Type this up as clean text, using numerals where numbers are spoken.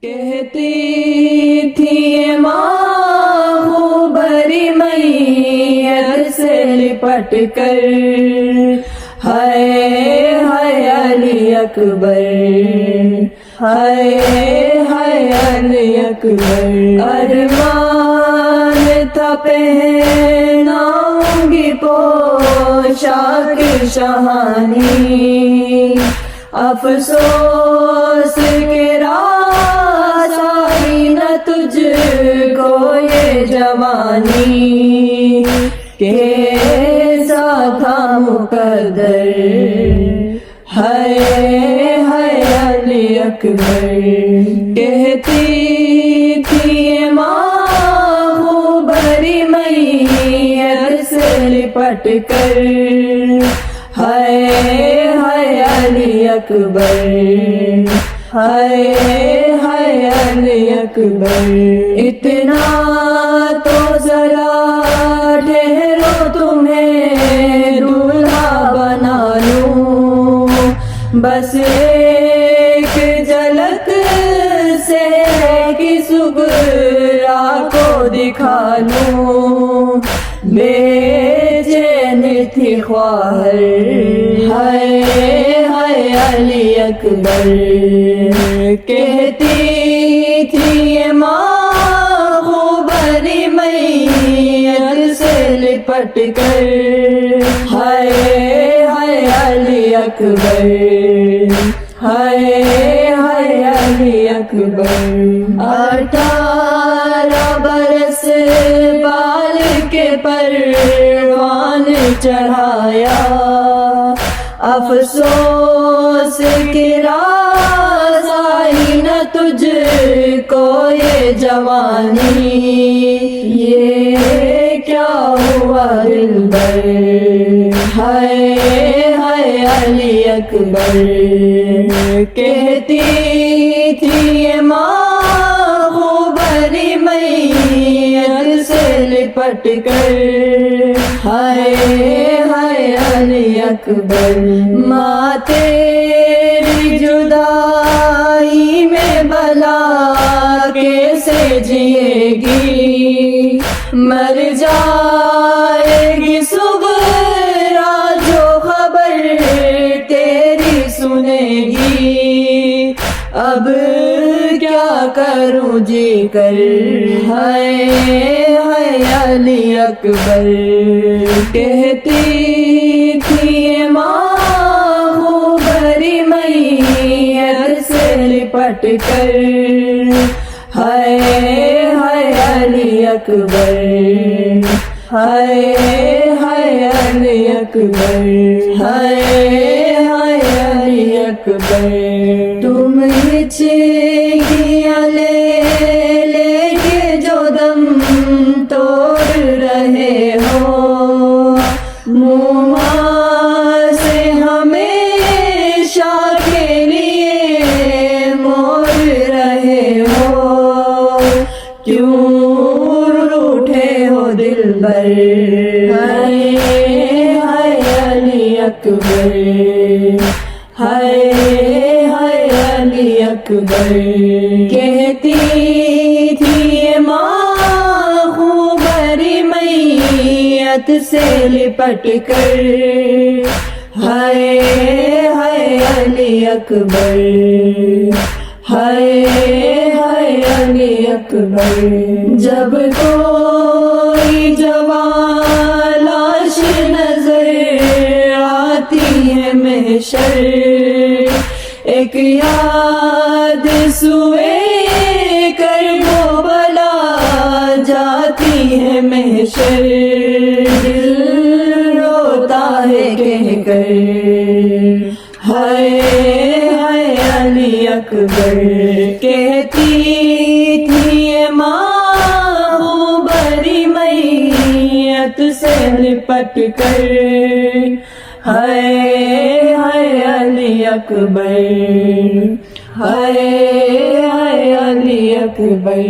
کہتی تھی ماں خوبری میت سے لپٹ کر، ہائے ہائے علی اکبر، ہائے ہائے علی اکبر۔ ارمان تھا پہناؤں گی پوشاک شاہانی، افسوس کے راز آئی نہ تجھ کو یہ جوانی، کیسا تھا مقدر، ہائے ہائے علی اکبر۔ کہتی تھی ماں خوبری میت سے لپٹ کر، ہائے ہائے علی اکبر، ہائے ہائے علی اکبر۔ اتنا تو ذرا ٹھہرو تمہیں دولہا بنا لوں، بس ایک جھلک سے کہ صغرا کو دکھا لوں، بے چین تھی خواہر، ہائے ہائے علی اکبر۔ کہتی تھی ماں خوبری میت سے لپٹ کر، ہائے ہائے علی اکبر، ہائے ہائے علی اکبر۔ 18 برس بال کے پروان چڑھایا، افسوس کے راز آئی نہ تجھ کو یہ جوانی، یہ کیا ہوا دلبر، ہائے ہائے علی اکبر۔ کہتی تھی ماں خوبری میت سے لپٹ کر، ہائے ہائے علی اکبر۔ ماں تیری جدائی میں بلا کیسے جیے گی، مر جائے گی صغرا جو خبر تیری سنے گی، اب کیا کروں جی کر، ہائے ہائے علی اکبر۔ کہتی تھی ماں خوبری میت سے لپٹ کر، ہائے ہائے علی اکبر، ہائے ہائے علی اکبر، ہائے ہائے علی اکبر۔ تم ہچکیاں لے لے کے جو دم توڑ رہے ہو، منہ سے ہمیشہ کے لیے موڑ رہے ہو، کیوں روٹھے ہو دلبر، ہائے ہائے علی اکبر، ہائے ہائے علی اکبر۔ کہتی تھی ماں خوبری میت سے لپٹ کر، ہائے ہائے علی اکبر، ہائے ہائے علی اکبر۔ جب کوئی جوان لاش نظر آتی ہے محشر، ایک یاد سوئے کر وہ بلا جاتی ہے محشر، دل روتا ہے کہہ کر، ہائے ہائے علی اکبر۔ کہتی تھی ماں خوبری میت سے لپٹ کر، ہائے ہائے علی اکبر، ہائے ہائے علی اکبر۔